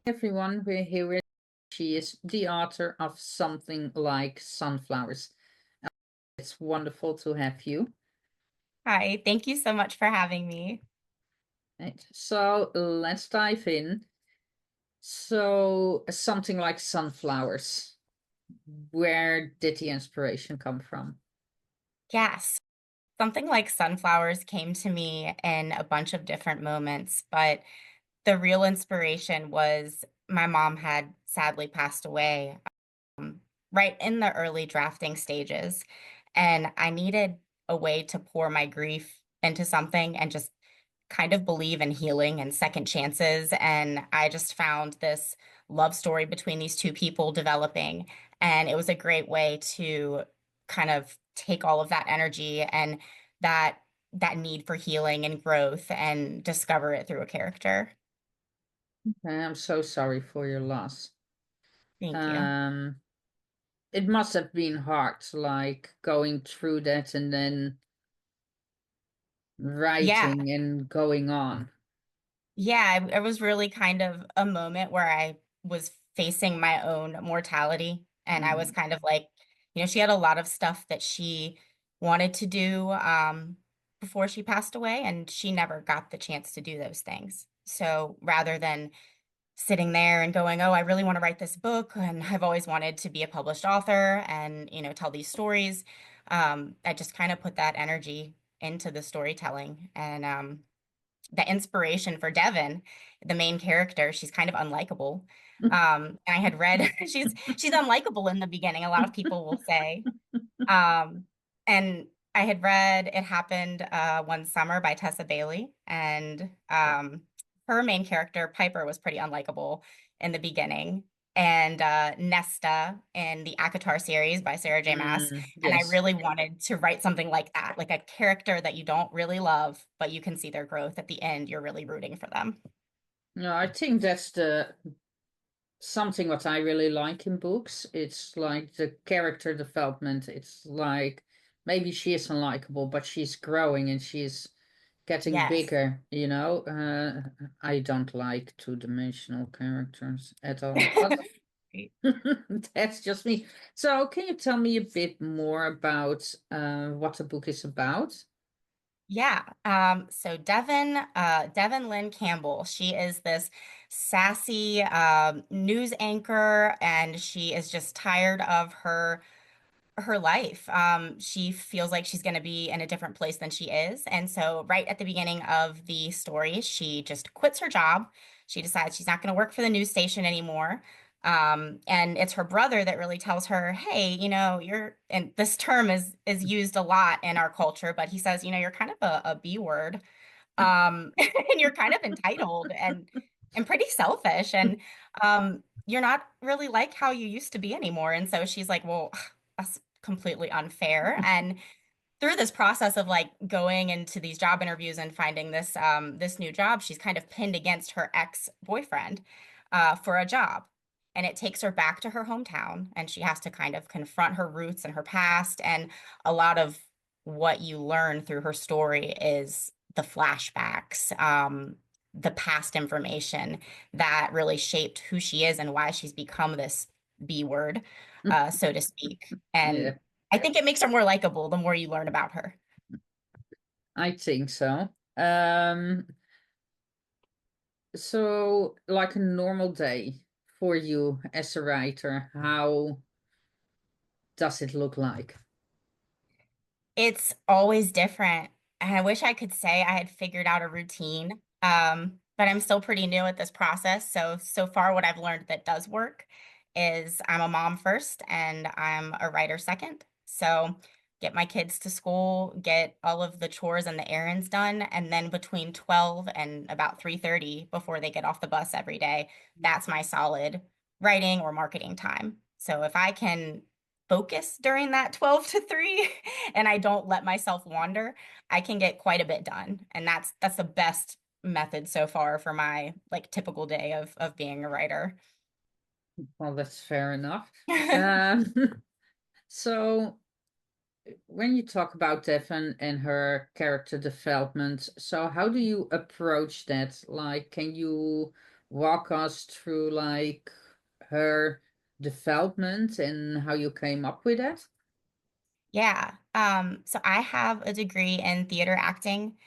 Everyone, we're here with she is the author of Something Like Sunflowers. It's wonderful to have you. Hi, thank you so much for having me. Right. So let's dive in. So Something Like Sunflowers. Where did the inspiration come from? Yes, something like sunflowers came to me in a bunch of different moments, but the real inspiration was my mom had sadly passed away right in the early drafting stages, and I needed a way to pour my grief into something and just kind of believe in healing and second chances. And I just found this love story between these two people developing. And it was a great way to kind of take all of that energy and that that need for healing and growth and discover it through a character. I'm so sorry for your loss. Thank you. Um, it must have been hard, like going through that and then Yeah. writing and going on. Yeah, it was really kind of a moment where I was facing my own mortality. And I was Mm. kind of like, she had a lot of stuff that she wanted to do before she passed away, and she never got the chance to do those things. So rather than sitting there and going, oh, I really want to write this book, and I've always wanted to be a published author and, tell these stories, I just kind of put that energy into the storytelling. And the inspiration for Devin, the main character, she's kind of unlikable. And I had read she's unlikable in the beginning, a lot of people will say. And I had read It Happened One Summer by Tessa Bailey, and her main character, Piper, was pretty unlikable in the beginning. And Nesta in the Akatar series by Sarah J. Maas. And I Yes. really wanted to write something like that, like a character that you don't really love, but you can see their growth at the end. You're really rooting for them. No, I think that's the something what I really like in books. It's like the character development. It's like maybe she is unlikable, but she's growing and she's getting Yes. bigger, you know. I don't like two-dimensional characters at all, but that's just me. So, can you tell me a bit more about what the book is about? Yeah. So Devin Lynn Campbell, she is this sassy news anchor, and she is just tired of her life. She feels like she's going to be in a different place than she is. And so, right at the beginning of the story, she just quits her job. She decides she's not going to work for the news station anymore. And it's her brother that really tells her, "Hey, and this term is used a lot in our culture, but he says, you're kind of a B word, and you're kind of entitled and pretty selfish, and you're not really like how you used to be anymore." And so she's like, "Well, that's completely unfair." And through this process of like going into these job interviews and finding this new job, she's kind of pinned against her ex-boyfriend for a job. And it takes her back to her hometown, and she has to kind of confront her roots and her past. And a lot of what you learn through her story is the flashbacks, the past information that really shaped who she is and why she's become this B word, so to speak. Yeah, And I think it makes her more likable the more you learn about her. I think so. So like a normal day for you as a writer, how does it look like? It's always different. And I wish I could say I had figured out a routine. But I'm still pretty new at this process. So far, what I've learned that does work is I'm a mom first and I'm a writer second. So get my kids to school, get all of the chores and the errands done, and then between 12 and about 3:30 before they get off the bus every day, that's my solid writing or marketing time. So if I can focus during that 12 to 3 and I don't let myself wander, I can get quite a bit done. And that's the best method so far for my like typical day of being a writer. Well, that's fair enough. Um, so when you talk about Devon and her character development, so how do you approach that? Like, can you walk us through like her development and how you came up with that? Yeah. So I have a degree in theater acting.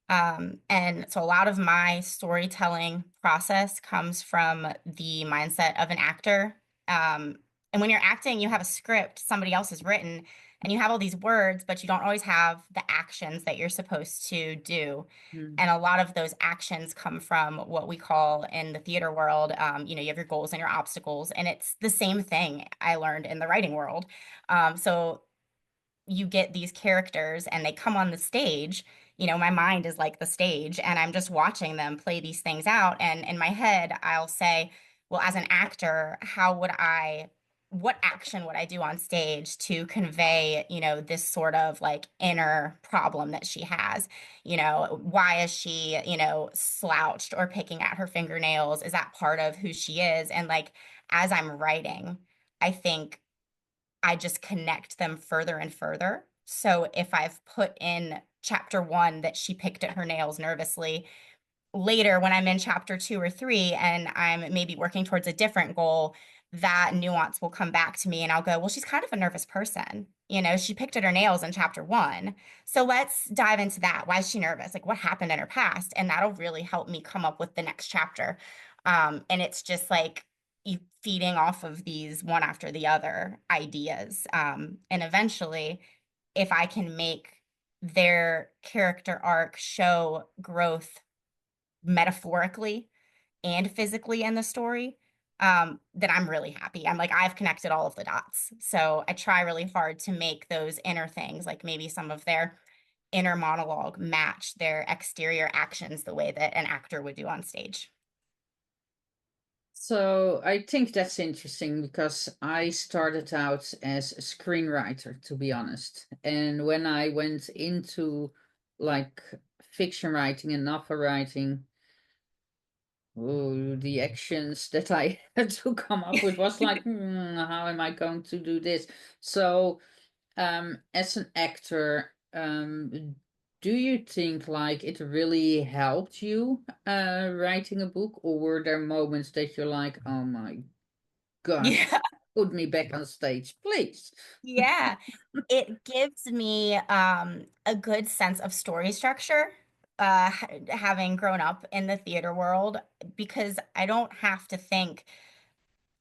And so a lot of my storytelling process comes from the mindset of an actor. Um, and when you're acting, you have a script somebody else has written, and you have all these words, but you don't always have the actions that you're supposed to do. Mm, And a lot of those actions come from what we call in the theater world, you have your goals and your obstacles, and it's the same thing I learned in the writing world. So you get these characters and they come on the stage. My mind is like the stage, and I'm just watching them play these things out. And in my head, I'll say, well, as an actor, what action would I do on stage to convey, this sort of like inner problem that she has? Why is she, slouched or picking at her fingernails? Is that part of who she is? And like, as I'm writing, I think I just connect them further and further. So if I've put in chapter one that she picked at her nails nervously, later when I'm in chapter two or three and I'm maybe working towards a different goal, that nuance will come back to me and I'll go, well, she's kind of a nervous person. She picked at her nails in chapter one. So let's dive into that. Why is she nervous? Like what happened in her past? And that'll really help me come up with the next chapter. And it's just like you feeding off of these one after the other ideas. And eventually, if I can make their character arc show growth metaphorically and physically in the story, then I'm really happy. I'm like, I've connected all of the dots. So I try really hard to make those inner things, like maybe some of their inner monologue, match their exterior actions the way that an actor would do on stage. So I think that's interesting because I started out as a screenwriter, to be honest. And when I went into like fiction writing and novel writing, oh, the actions that I had to come up with was like, how am I going to do this? So, as an actor, do you think like it really helped you writing a book, or were there moments that you're like, oh my God, Yeah. put me back on stage, please? Yeah. It gives me a good sense of story structure, having grown up in the theater world, because I don't have to think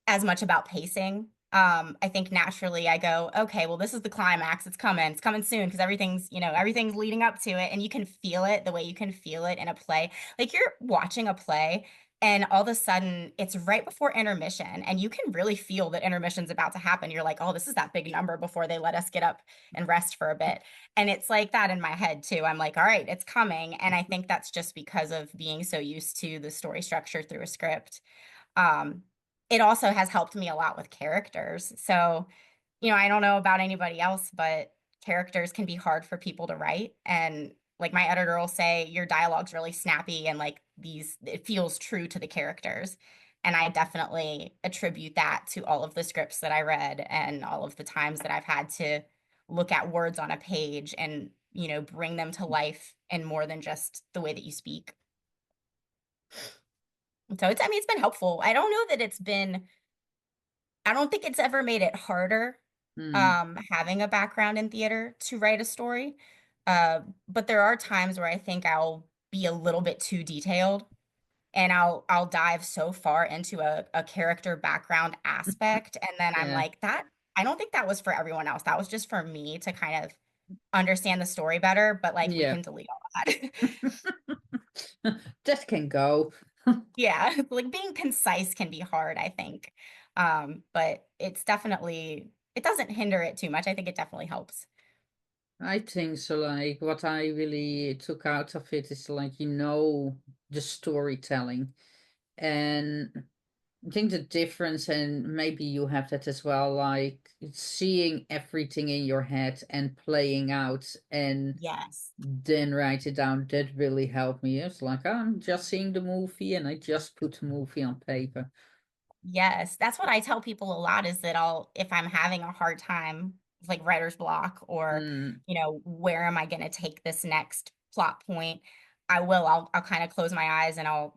as much about pacing. I think naturally I go, okay, well, this is the climax. It's coming soon because everything's leading up to it, and you can feel it the way you can feel it in a play. Like you're watching a play, and all of a sudden it's right before intermission, and you can really feel that intermission's about to happen. You're like, oh, this is that big number before they let us get up and rest for a bit. And it's like that in my head too. I'm like, all right, it's coming. And I think that's just because of being so used to the story structure through a script. Um, it also has helped me a lot with characters. So, I don't know about anybody else, but characters can be hard for people to write. And like my editor will say, your dialogue's really snappy and like it feels true to the characters. And I definitely attribute that to all of the scripts that I read and all of the times that I've had to look at words on a page and, bring them to life in more than just the way that you speak. So I mean, it's been helpful. I don't think it's ever made it harder, Hmm. having a background in theater to write a story. Uh, but there are times where I think I'll be a little bit too detailed, and I'll dive so far into a character background aspect, and then I'm Yeah, like, that I don't think that was for everyone else. That was just for me to kind of understand the story better, but like we yeah. can delete all that. That can go. Yeah, like being concise can be hard, I think. But it doesn't hinder it too much. I think it definitely helps. I think so. Like, what I really took out of it is like, the storytelling. And I think the difference, and maybe you have that as well, like seeing everything in your head and playing out and Yes. then write it down, that really helped me. It's like, I'm just seeing the movie and I just put the movie on paper. Yes. That's what I tell people a lot is that if I'm having a hard time, like writer's block, or, Mm, where am I going to take this next plot point? I'll kind of close my eyes and I'll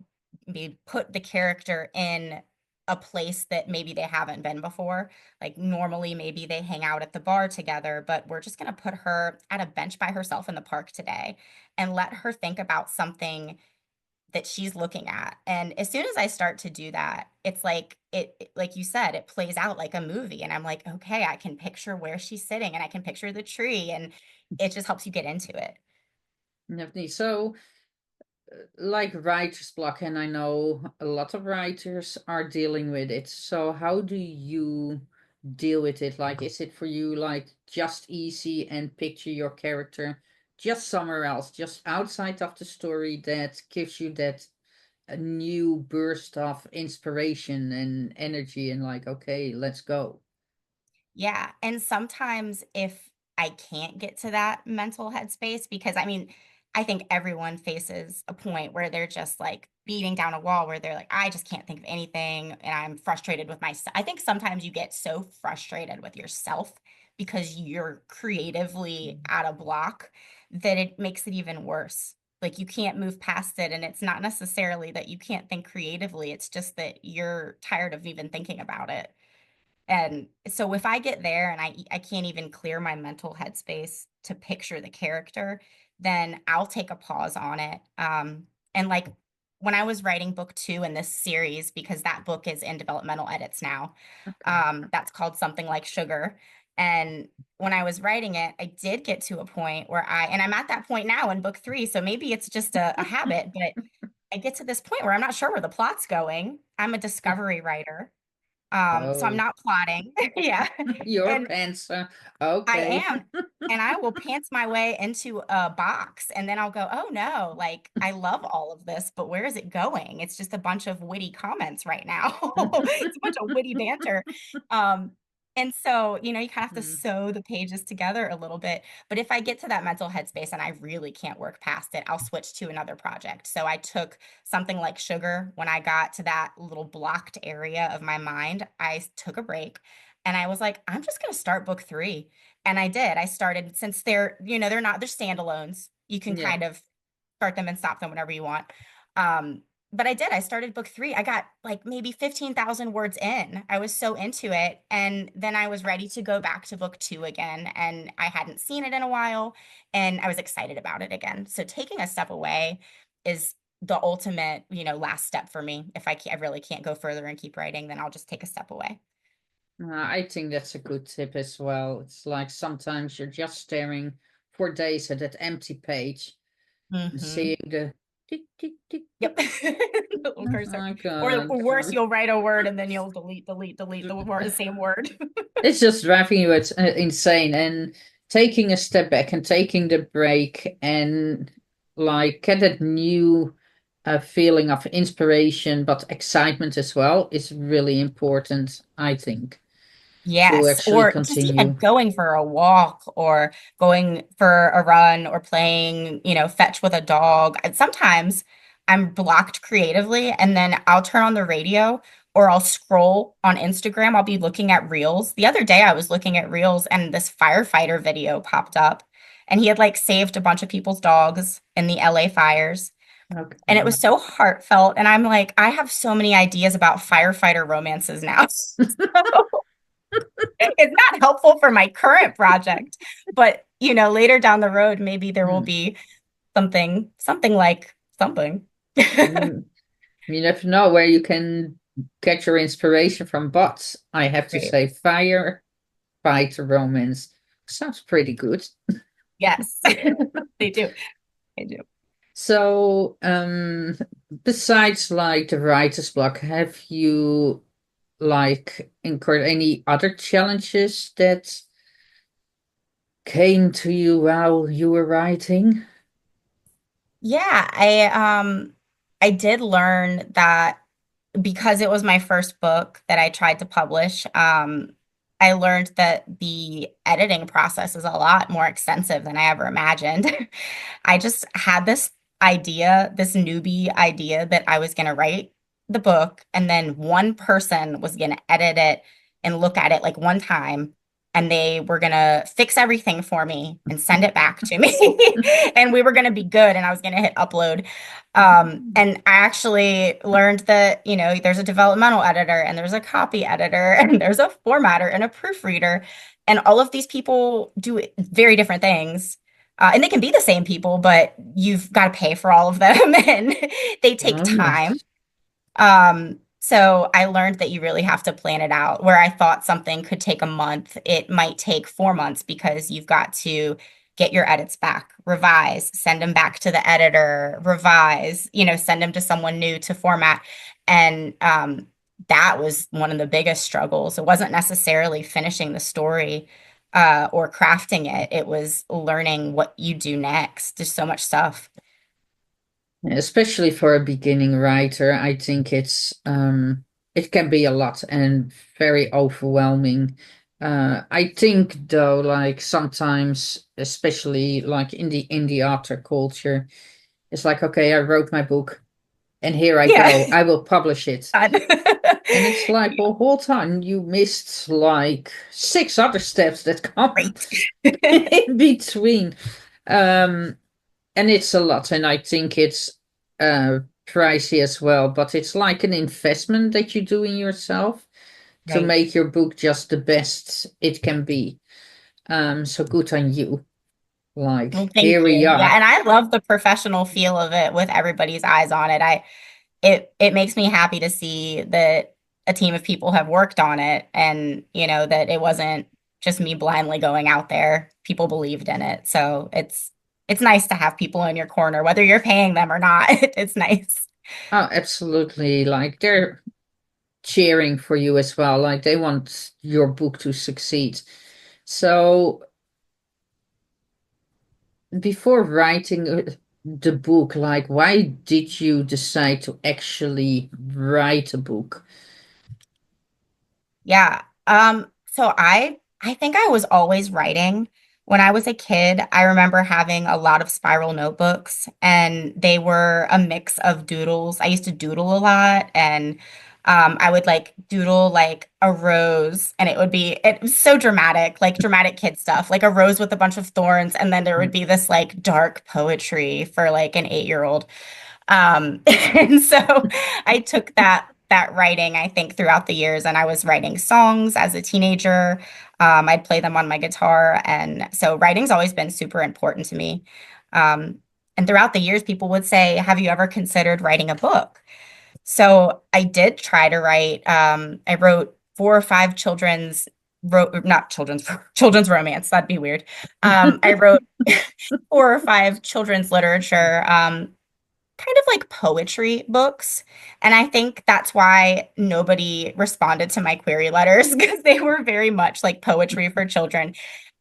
maybe put the character in a place that maybe they haven't been before. Like normally, maybe they hang out at the bar together, but we're just going to put her at a bench by herself in the park today and let her think about something that she's looking at. And as soon as I start to do that, it's like like you said, it plays out like a movie. And I'm like, okay, I can picture where she's sitting and I can picture the tree, and it just helps you get into it. Definitely. So, like writer's block, and I know a lot of writers are dealing with it. So, how do you deal with it? Like, is it for you like just easy and picture your character just somewhere else, just outside of the story that gives you that a new burst of inspiration and energy and like, okay, let's go. Yeah, and sometimes if I can't get to that mental headspace, because I mean, I think everyone faces a point where they're just like beating down a wall where they're like, I just can't think of anything and I'm frustrated with myself. I think sometimes you get so frustrated with yourself because you're creatively at a block that it makes it even worse. Like you can't move past it, and it's not necessarily that you can't think creatively, it's just that you're tired of even thinking about it. And so if I get there and I can't even clear my mental headspace to picture the character, then I'll take a pause on it. And like when I was writing book 2 in this series, because that book is in developmental edits now, Okay. that's called Something Like Sugar. And when I was writing it, I did get to a point where and I'm at that point now in book 3, so maybe it's just a habit, but I get to this point where I'm not sure where the plot's going. I'm a discovery writer. So I'm Oh, not plotting. Yeah. your And pants. I Okay. am. And I will pants my way into a box and then I'll go, oh no, like I love all of this, but where is it going? It's just a bunch of witty comments right now. It's a bunch of witty banter. Um, and so, you kind of have to Hmm. sew the pages together a little bit. But if I get to that mental headspace and I really can't work past it, I'll switch to another project. So I took Something Like Sugar when I got to that little blocked area of my mind. I took a break and I was like, I'm just going to start book 3, and I did. I started, since they're standalones. You can Yeah. kind of start them and stop them whenever you want. Um, but I did. I started book 3. I got like maybe 15,000 words in. I was so into it. And then I was ready to go back to book 2 again. And I hadn't seen it in a while. And I was excited about it again. So taking a step away is the ultimate, last step for me. If I really can't go further and keep writing, then I'll just take a step away. I think that's a good tip as well. It's like sometimes you're just staring for days at that empty page and Hmm. seeing the tick, tick, tick, tick. Yep. The little Oh cursor. my Or God. worse, you'll write a word and then you'll delete the same word. It's just driving you insane. And taking a step back and taking the break and like get that new feeling of inspiration, but excitement as well is really important, I think, to Yes, actually or just even continue. going for a walk or going for a run or playing, fetch with a dog. And sometimes I'm blocked creatively and then I'll turn on the radio or I'll scroll on Instagram. I'll be looking at reels. The other day I was looking at reels and this firefighter video popped up, and he had like saved a bunch of people's dogs in the LA fires. And it Okay. was so heartfelt. And I'm like, I have so many ideas about firefighter romances now. It's not helpful for my current project, but later down the road, maybe there will Hmm. be something like something. Mm, you never know where you can get your inspiration from, but I have to Great. say, fire fight romance sounds pretty good. Yes, they do. They do. So, besides like the writer's block, have you like incurred any other challenges that came to you while you were writing? Yeah, I did learn that because it was my first book that I tried to publish, I learned that the editing process is a lot more extensive than I ever imagined. I just had this idea, this newbie idea that I was going to write the book and then one person was going to edit it and look at it like one time. and they were going to fix everything for me and send it back to me. And we were going to be good and I was going to hit upload. And I actually learned that, there's a developmental editor and there's a copy editor and there's a formatter and a proofreader. And all of these people do very different things. And they can be the same people, but you've got to pay for all of them and they take Oh, time. yes. So I learned that you really have to plan it out. Where I thought something could take a month, it might take 4 months because you've got to get your edits back, revise, send them back to the editor, revise, send them to someone new to format. And that was one of the biggest struggles. It wasn't necessarily finishing the story or crafting it. It was learning what you do next. There's so much stuff. Especially for a beginning writer, I think it can be a lot and very overwhelming. I think though, like sometimes, especially like in the indie author culture, it's like, okay, I wrote my book and here I Yeah. go. I will publish it. Fun. And it's like, well, whole time you missed like six other steps that come Great. in between. Um, and it's a lot, and I think it's uh pricey as well, but it's like an investment that you do in yourself to Right. make your book just the best it can be. So good on you. Well, Like, thank here we you. Yeah, are. and I love the professional feel of it with everybody's eyes on it. It makes me happy to see that a team of people have worked on it and, that it wasn't just me blindly going out there. People believed in it. So it's nice to have people in your corner, whether you're paying them or not. It's nice. Oh, absolutely. Like, they're cheering for you as well. Like, they want your book to succeed. So before writing the book, like, why did you decide to actually write a book? Yeah. So I think I was always writing. When I was a kid, I remember having a lot of spiral notebooks and they were a mix of doodles. I used to doodle a lot and I would like doodle like a rose and it was so dramatic, like dramatic kid stuff, like a rose with a bunch of thorns, and then there would be this like dark poetry for like an 8-year-old. And so I took that writing, I think, throughout the years, and I was writing songs as a teenager. I'd play them on my guitar, and so writing's always been super important to me. Um, and throughout the years, people would say, "Have you ever considered writing a book?" So I did try to write. I wrote 4 or 5 wrote not children's children's romance. That'd be weird. I wrote 4 or 5 children's literature. Kind of like poetry books. And I think that's why nobody responded to my query letters because they were very much like poetry for children.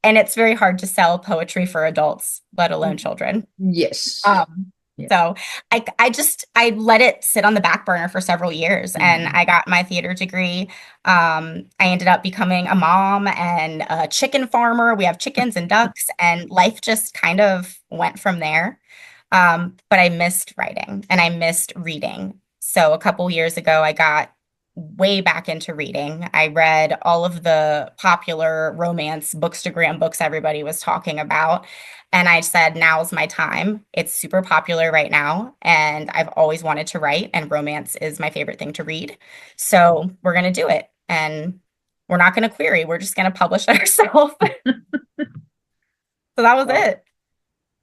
And it's very hard to sell poetry for adults, let alone children. Yes. Um, Yeah. so I let it sit on the back burner for several years and Mhm. I got my theater degree. I ended up becoming a mom and a chicken farmer. We have chickens and ducks, and life just kind of went from there. But I missed writing and I missed reading. So a couple years ago, I got way back into reading. I read all of the popular romance bookstagram books everybody was talking about. And I said, now's my time. It's super popular right now. And I've always wanted to write, and romance is my favorite thing to read. So we're going to do it. And we're not going to query, we're just going to publish it ourselves. So that was Well, it.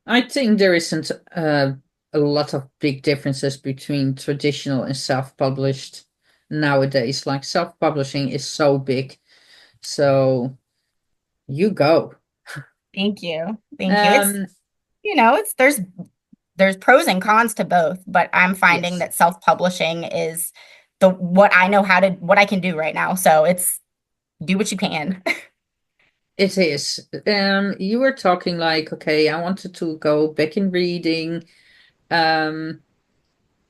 I think there isn't a lot of big differences between traditional and self-published nowadays. Like, self-publishing is so big. So you go. Thank you. Thank you. Um, It's there's pros and cons to both, but I'm finding yes, that self-publishing is the what I can do right now. So it's do what you can. it is. You were talking like, okay, I wanted to go back in reading. Um,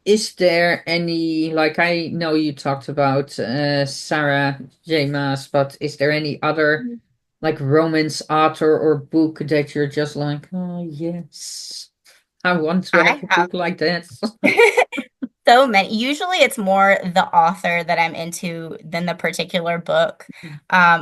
is there any, like, I know you talked about Sarah J. Maas, but is there any other like romance author or book that you're just like, oh yes, I want to I have a have book like that? so many. Usually it's more the author that I'm into than the particular book.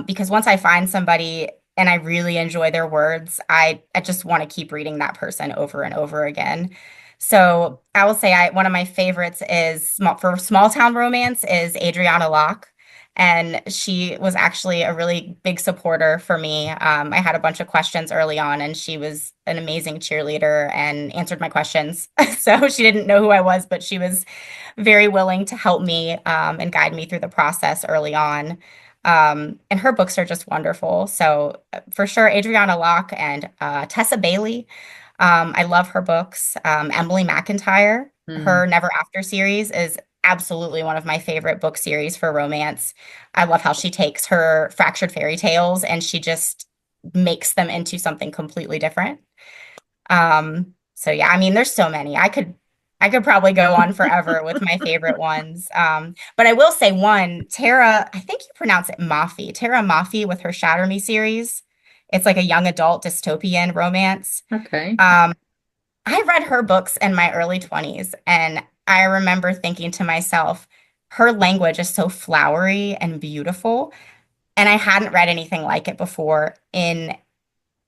Because once I find somebody and I really enjoy their words, I just want to keep reading that person over and over again. So I will say one of my favorites is for small town romance is Adriana Locke. And she was actually a really big supporter for me. I had a bunch of questions early on, and she was an amazing cheerleader and answered my questions. So she didn't know who I was, but she was very willing to help me and guide me through the process early on. And her books are just wonderful. So for sure, Adriana Locke and Tessa Bailey. I love her books. Emily McIntyre, Hmm. her Never After series is absolutely one of my favorite book series for romance. I love how she takes her fractured fairy tales and she just makes them into something completely different. So yeah, I mean, there's so many. I could probably go on forever with my favorite ones. But I will say one, Tara, I think you pronounce it Mafi, Tara Mafi with her Shatter Me series. It's like a young adult dystopian romance. Okay. Um, I read her books in my early 20s, and I remember thinking to myself, her language is so flowery and beautiful, and I hadn't read anything like it before in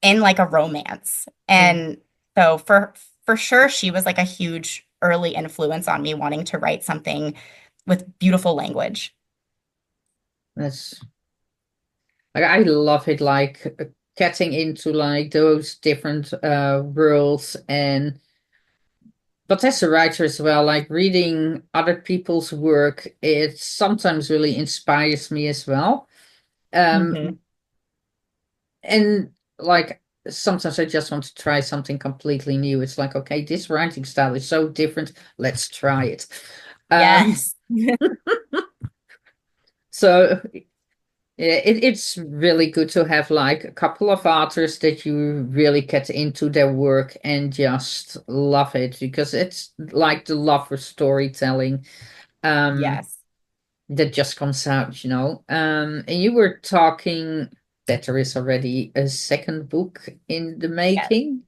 like a romance. Hmm. And so for sure she was like a huge early influence on me wanting to write something with beautiful language. That's like I love it, like getting into like those different worlds. And but as a writer as well, like reading other people's work, it sometimes really inspires me as well. Hmm. And like sometimes I just want to try something completely new. It's like, okay, this writing style is so different. Let's try it. Um, Yes. so yeah, it's really good to have like a couple of authors that you really get into their work and just love it because it's like the love for storytelling Yes. that just comes out, you know. And you were talking that there is already a second book in the Yes. making.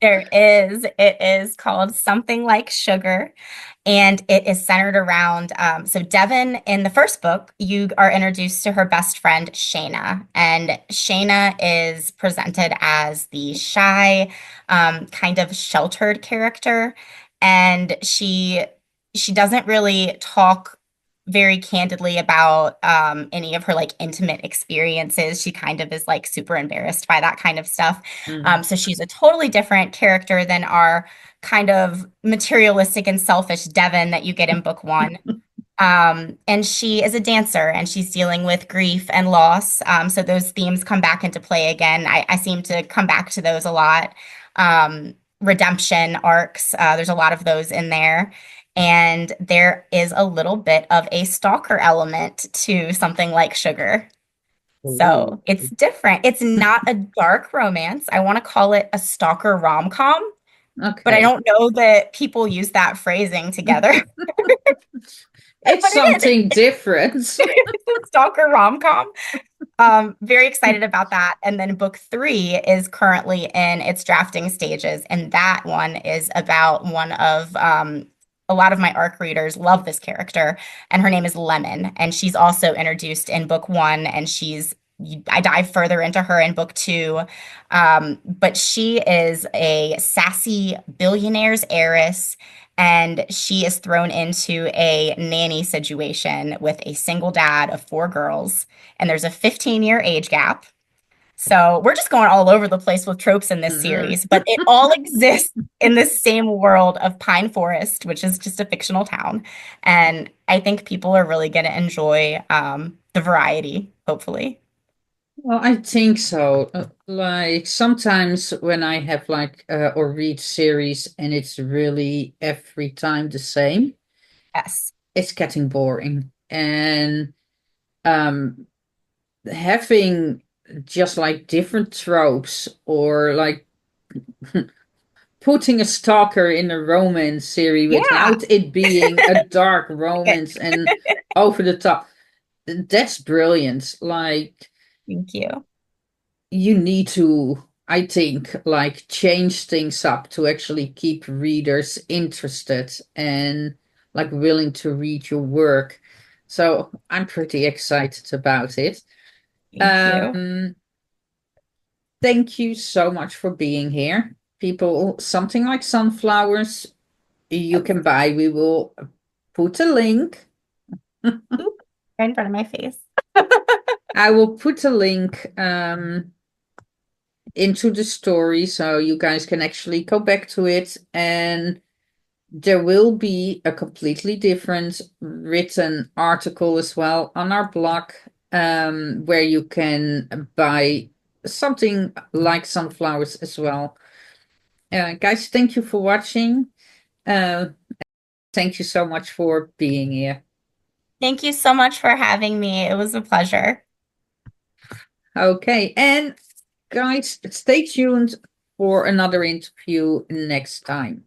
There is. It is called Something Like Sugar, and it is centered around. So, Devon, in the first book, you are introduced to her best friend, Shayna. And Shayna is presented as the shy, kind of sheltered character. And she doesn't really talk very candidly about any of her like intimate experiences. She kind of is like super embarrassed by that kind of stuff. Mm. So she's a totally different character than our kind of materialistic and selfish Devon that you get in book one. And she is a dancer and she's dealing with grief and loss. So those themes come back into play again. I seem to come back to those a lot. Redemption arcs, there's a lot of those in there. And there is a little bit of a stalker element to something like Sugar. Ooh. So it's different. It's not a dark romance. I want to call it a stalker rom-com, but I Okay. don't know that people use that phrasing together. It's But it is. something different. It's a stalker rom-com. Very excited about that. And then book three is currently in its drafting stages, and that one is about one of a lot of my ARC readers love this character, and her name is Lemon, and she's also introduced in book one, and I dive further into her in book two. But she is a sassy billionaire's heiress, and she is thrown into a nanny situation with a single dad of four girls, and there's a 15-year age gap. So we're just going all over the place with tropes in this Mhm. series, but it all exists in this same world of Pine Forest, which is just a fictional town. And I think people are really going to enjoy the variety, hopefully. Well, I think so. Like sometimes when I have like or read series and it's really every time the same, Yes. it's getting boring. And um having just like different tropes or like putting a stalker in a romance series Yeah. without it being a dark Good. romance and over the top. That's brilliant. Like Thank you. you need to, I think, like change things up to actually keep readers interested. And like willing to read your work. So I'm pretty excited about it. Thank you. Um, thank you so much for being here. People, something like sunflowers you Yes. can buy. We will put a link. Oop, right in front of my face. I will put a link into the story so you guys can actually go back to it, and there will be a completely different written article as well on our blog, where you can buy something like sunflowers as well. Guys, thank you for watching. Uh, thank you so much for being here. Thank you so much for having me. It was a pleasure. Okay, and guys, stay tuned for another interview next time.